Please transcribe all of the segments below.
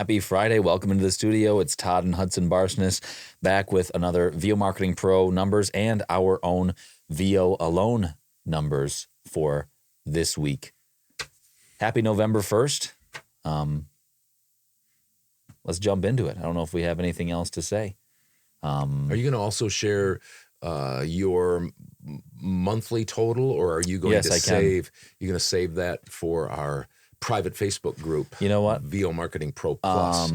Happy Friday. Welcome into the studio. It's Todd and Hudson Barsness back with another VO Marketing Pro numbers and our own VO Alone numbers for this week. Happy November 1st. Let's jump into it. I don't know if we have anything else to say. Are you going to also share your monthly total, or are you going to save? You're going to save that for our private Facebook group. You know what? VO Marketing Pro Plus,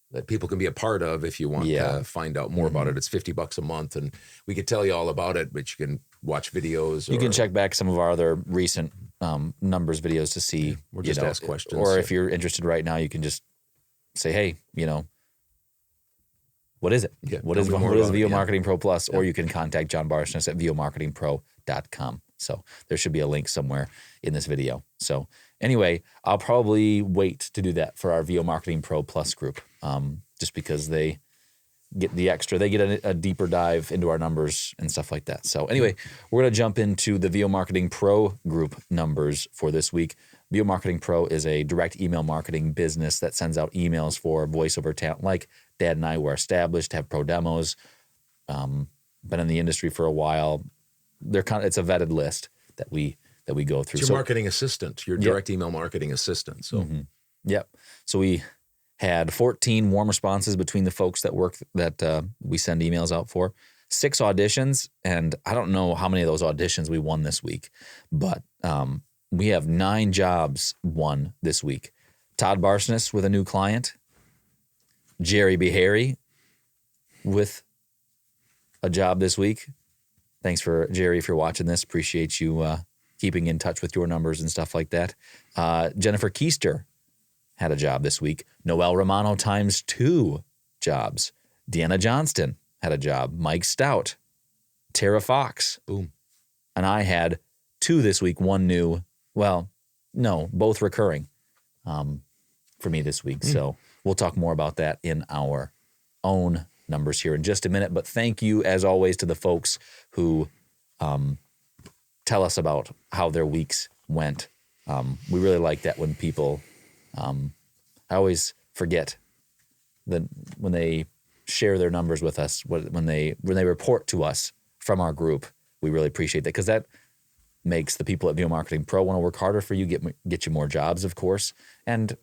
that people can be a part of if you want to find out more about it. It's $50 a month, and we could tell you all about it, but you can watch videos. You can check back some of our other recent numbers videos to see. Or just ask questions. Or if you're interested right now, you can just say, hey, what is it? Yeah, what is VO Marketing Pro Plus? Or you can contact John Barsness at vomarketingpro.com. So there should be a link somewhere in this video. So anyway, I'll probably wait to do that for our VO Marketing Pro Plus group, just because they get the extra. They get a deeper dive into our numbers and stuff like that. So anyway, we're going to jump into the VO Marketing Pro group numbers for this week. VO Marketing Pro is a direct email marketing business that sends out emails for voiceover talent like Dad and I. Were established, have pro demos, been in the industry for a while. It's a vetted list that we go through. It's your marketing assistant, your direct email marketing assistant. So, Yep. So we had 14 warm responses between the folks that we send emails out for, 6 auditions, and I don't know how many of those auditions we won this week, but we have 9 jobs won this week. Todd Barsness with a new client, Jerry Beharry with a job this week. Thanks for Jerry, if you're watching this. Appreciate you keeping in touch with your numbers and stuff like that. Jennifer Keister had a job this week. Noel Romano times 2 jobs. Deanna Johnston had a job. Mike Stout, Tara Fox. Boom. And I had 2 this week. One new, both recurring for me this week. So we'll talk more about that in our own numbers here in just a minute. But thank you, as always, to the folks who tell us about how their weeks went. We really like that when people, I always forget that when they share their numbers with us, when they report to us from our group, we really appreciate that, because that makes the people at VO Marketing Pro want to work harder for you, get you more jobs, of course. And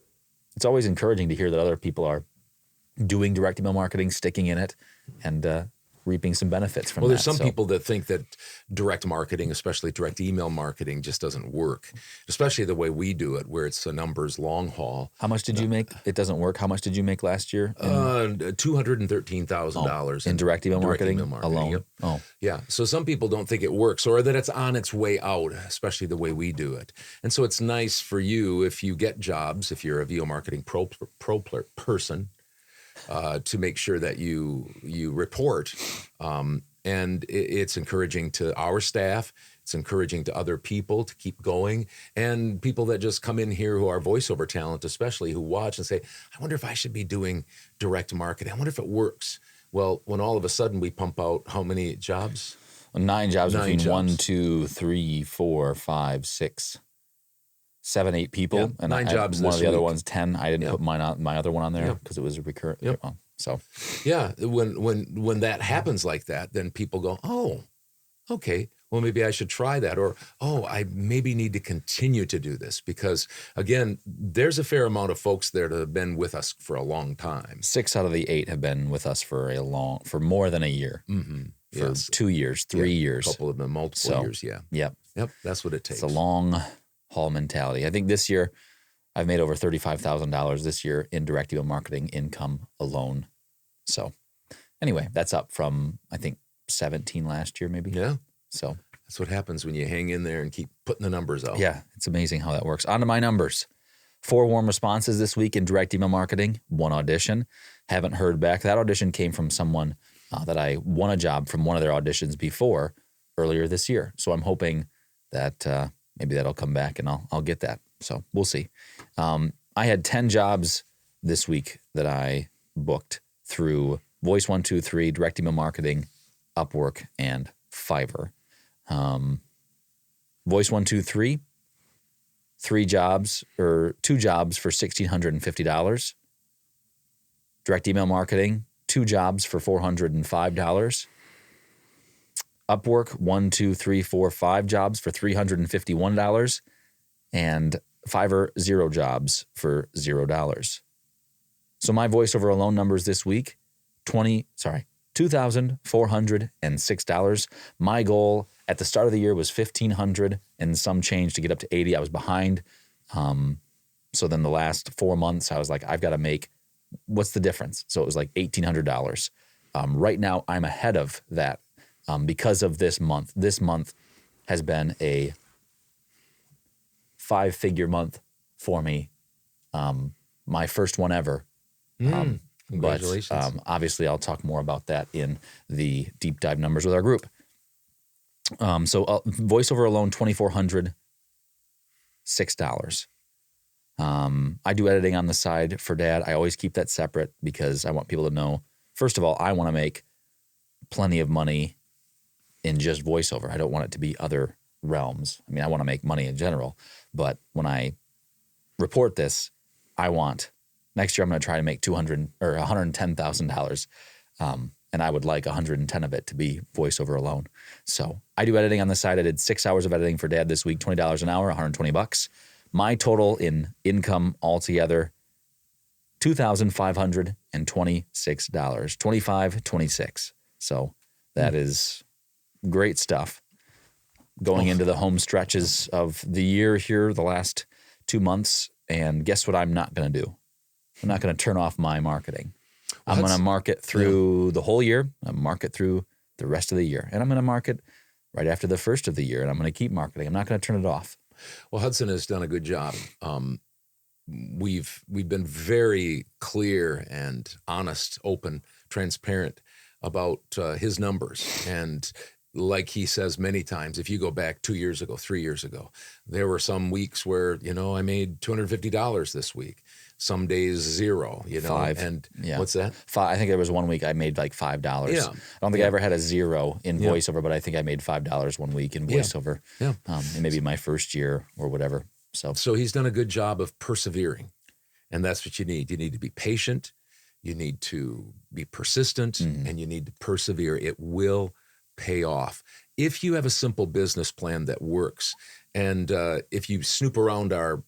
it's always encouraging to hear that other people are doing direct email marketing, sticking in it, and reaping some benefits from that. Well, there's some people that think that direct marketing, especially direct email marketing, just doesn't work, especially the way we do it, where it's a numbers long haul. How much did you make? It doesn't work. How much did you make last year? $213,000 in direct email marketing alone. Yep. Oh, yeah. So some people don't think it works, or that it's on its way out, especially the way we do it. And so it's nice for you if you get jobs, if you're a VO Marketing Pro person, to make sure that you report. And it's encouraging to our staff. It's encouraging to other people to keep going, and people that just come in here who are voiceover talent, especially, who watch and say, I wonder if I should be doing direct marketing. I wonder if it works. Well, when all of a sudden we pump out how many jobs? 9 jobs between 1, 2, 3, 4, 5, 6, 7, 8 people. Yep. And 9 jobs one this of the other week. ones 10. I didn't put my other one on there because it was a recurrent. Yep. So yeah, when that happens like that, then people go, oh, okay, well, maybe I should try that, or I maybe need to continue to do this, because again, there's a fair amount of folks there that have been with us for a long time. 6 out of the 8 have been with us for more than a year. For 2 years, 3 years. A couple of them, multiple years. Yeah. Yep. That's what it takes. It's a long haul mentality. I think this year I've made over $35,000 this year in direct email marketing income alone. So anyway, that's up from, I think, 17 last year, maybe. Yeah. So that's what happens when you hang in there and keep putting the numbers out. Yeah, it's amazing how that works. On to my numbers. 4 warm responses this week in direct email marketing, 1 audition. Haven't heard back. That audition came from someone that I won a job from one of their auditions before earlier this year. So I'm hoping that maybe that'll come back and I'll get that. So we'll see. I had 10 jobs this week that I booked through Voice123, direct email marketing, Upwork, and Fiverr. Direct email marketing, 2 jobs for $405. Upwork, 1, 2, 3, 4, 5 jobs for $351. And Fiverr, 0 jobs for $0. So my voiceover alone numbers this week, $2,406. My goal at the start of the year was $1,500 and some change to get up to $80. I was behind. So then the last 4 months, I was like, I've got to make, what's the difference? So it was like $1,800. Right now, I'm ahead of that because of this month. This month has been a 5-figure month for me. My first one ever. Congratulations. But obviously, I'll talk more about that in the deep dive numbers with our group. So voiceover alone, $2,406. I do editing on the side for Dad. I always keep that separate because I want people to know, first of all, I want to make plenty of money in just voiceover. I don't want it to be other realms. I mean, I want to make money in general, but when I report this, I want next year I'm going to try to make $110,000, and I would like 110 of it to be voiceover alone. So I do editing on the side. I did 6 hours of editing for Dad this week, $20 an hour, $120. My total in income altogether, $2,526, $25.26. So that is great stuff. Going into the home stretches of the year here, the last 2 months, and guess what I'm not going to do? I'm not going to turn off my marketing. I'm going to market through the whole year. I'm going to market through the rest of the year. And I'm going to market right after the first of the year, and I'm going to keep marketing. I'm not going to turn it off. Well, Hudson has done a good job. We've been very clear and honest, open, transparent about his numbers. And like he says many times, if you go back 2 years ago, 3 years ago, there were some weeks where, I made $250 this week. Some days zero, $5. And yeah. What's that? $5. I think there was one week I made like $5. Yeah. I don't think I ever had a zero in voiceover, but I think I made $5 one week in voiceover. Yeah. And maybe my first year or whatever. So he's done a good job of persevering, and that's what you need. You need to be patient. You need to be persistent, and you need to persevere. It will pay off if you have a simple business plan that works. And if you snoop around our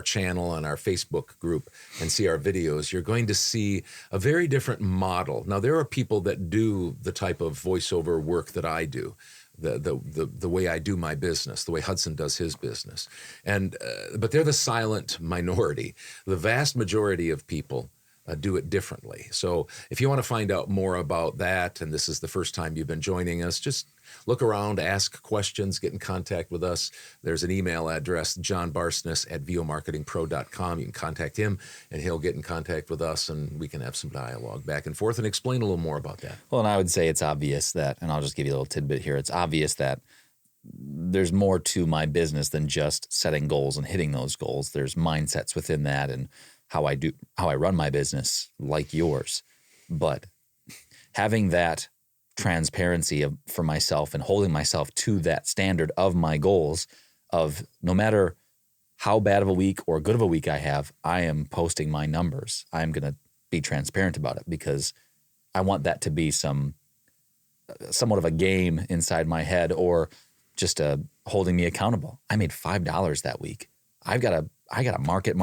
channel and our Facebook group and see our videos, you're going to see a very different model. Now, there are people that do the type of voiceover work that I do, the way I do my business, the way Hudson does his business. And but they're the silent minority. The vast majority of people do it differently. So if you want to find out more about that, and this is the first time you've been joining us, just look around, ask questions, get in contact with us. There's an email address, johnbarsness@vomarketingpro.com. You can contact him, and he'll get in contact with us, and we can have some dialogue back and forth and explain a little more about that. Well, and I would say it's obvious that, and I'll just give you a little tidbit here, it's obvious that there's more to my business than just setting goals and hitting those goals. There's mindsets within that and how I run my business like yours. But having that transparency for myself and holding myself to that standard of my goals of no matter how bad of a week or good of a week I have, I am posting my numbers. I'm going to be transparent about it because I want that to be somewhat of a game inside my head or just holding me accountable. I made $5 that week. I got to market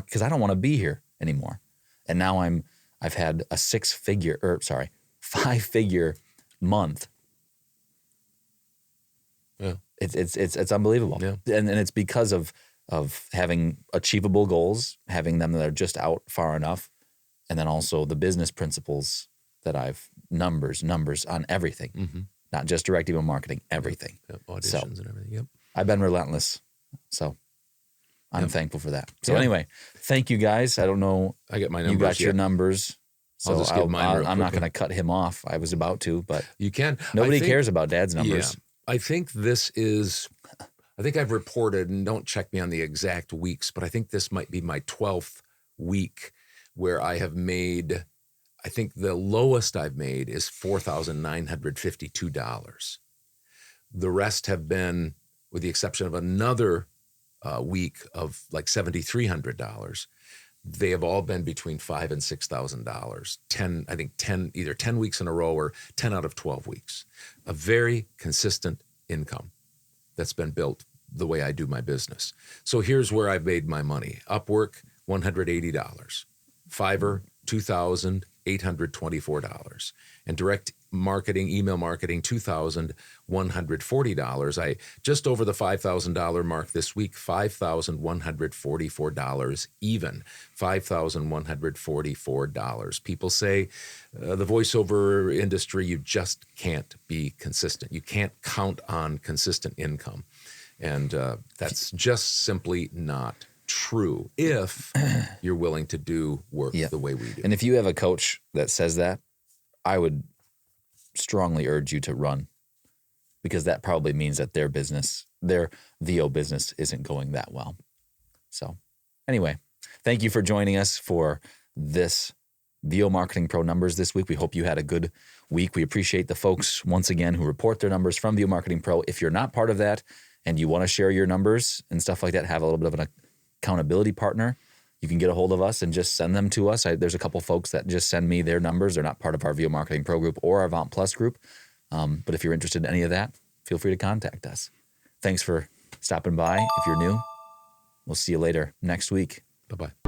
because I don't want to be here anymore. And now I've had a 5-figure month. Yeah. It's unbelievable. Yeah. And it's because of having achievable goals, having them that are just out far enough, and then also the business principles that I've numbers on everything. Not just direct email marketing, everything. Yep. Auditions and everything. Yep. I've been relentless. So I'm thankful for that. So anyway, thank you guys. I don't know. I get my numbers. You got your numbers. So I'll just give mine real I'm not quickly. going to cut him off. I was about to, but You can. nobody cares about Dad's numbers. Yeah. I think I've reported, and don't check me on the exact weeks, but I think this might be my 12th week where I have made, I think the lowest I've made is $4,952. The rest have been, with the exception of another week of like $7,300, they have all been between $5,000 and $6,000. 10, I think 10, either 10 weeks in a row or 10 out of 12 weeks. A very consistent income that's been built the way I do my business. So here's where I've made my money. Upwork, $180. Fiverr, $2,824. And direct marketing, email marketing, $2,140. I just over the $5,000 mark this week, $5,144 even, $5,144. People say the voiceover industry, you just can't be consistent. You can't count on consistent income. And that's just simply not true if you're willing to do work the way we do. And if you have a coach that says that, I would strongly urge you to run, because that probably means that their business, their VO business, isn't going that well. So anyway, thank you for joining us for this VO Marketing Pro numbers this week. We hope you had a good week. We appreciate the folks, once again, who report their numbers from VO Marketing Pro. If you're not part of that and you want to share your numbers and stuff like that, have a little bit of an accountability partner, you can get a hold of us and just send them to us. There's a couple folks that just send me their numbers. They're not part of our VO Marketing Pro group or our VOMP Plus group. But if you're interested in any of that, feel free to contact us. Thanks for stopping by. If you're new, we'll see you later next week. Bye-bye.